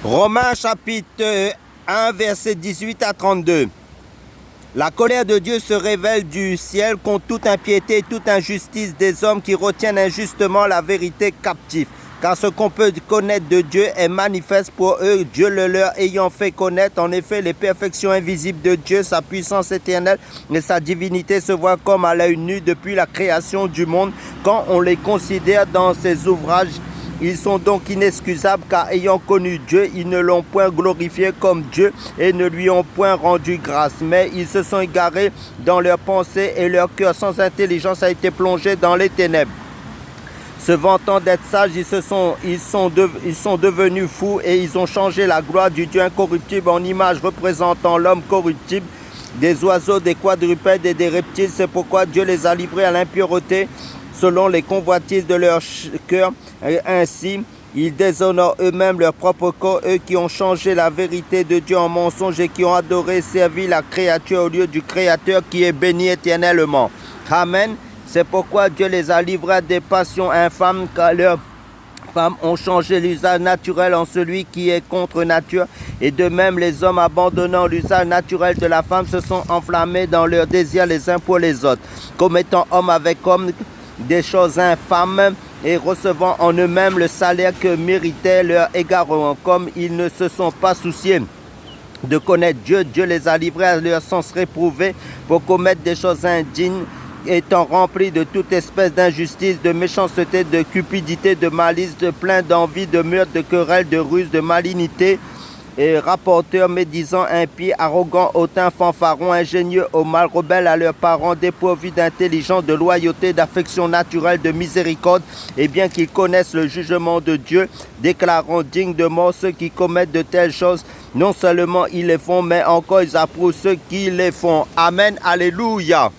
Romains chapitre 1, verset 18 à 32. La colère de Dieu se révèle du ciel contre toute impiété et toute injustice des hommes qui retiennent injustement la vérité captive. Car ce qu'on peut connaître de Dieu est manifeste pour eux, Dieu le leur ayant fait connaître. En effet, les perfections invisibles de Dieu, sa puissance éternelle et sa divinité se voient comme à l'œil nu depuis la création du monde. Quand on les considère dans ses ouvrages, ils sont donc inexcusables car ayant connu Dieu, ils ne l'ont point glorifié comme Dieu et ne lui ont point rendu grâce. Mais ils se sont égarés dans leurs pensées et leur cœur sans intelligence a été plongé dans les ténèbres. Se vantant d'être sages, ils sont devenus fous et ils ont changé la gloire du Dieu incorruptible en image représentant l'homme corruptible, des oiseaux, des quadrupèdes et des reptiles. C'est pourquoi Dieu les a livrés à l'impureté selon les convoitises de leur cœur. Ainsi, ils déshonorent eux-mêmes leur propre corps, eux qui ont changé la vérité de Dieu en mensonge et qui ont adoré et servi la créature au lieu du Créateur qui est béni éternellement. Amen. C'est pourquoi Dieu les a livrés à des passions infâmes, car leurs femmes ont changé l'usage naturel en celui qui est contre nature. Et de même, les hommes abandonnant l'usage naturel de la femme se sont enflammés dans leurs désirs les uns pour les autres, commettant homme avec homme des choses infâmes et recevant en eux-mêmes le salaire que méritait leur égarement. Comme ils ne se sont pas souciés de connaître Dieu, Dieu les a livrés à leur sens réprouvé pour commettre des choses indignes, étant remplis de toute espèce d'injustice, de méchanceté, de cupidité, de malice, de plein d'envie, de meurtre, de querelle, de ruse, de malignité, et rapporteurs, médisants, impies, arrogants, hautains, fanfarons, ingénieux au mal, rebelles à leurs parents, dépourvus d'intelligence, de loyauté, d'affection naturelle, de miséricorde, et bien qu'ils connaissent le jugement de Dieu, déclarant dignes de mort ceux qui commettent de telles choses. Non seulement ils les font, mais encore ils approuvent ceux qui les font. Amen. Alléluia.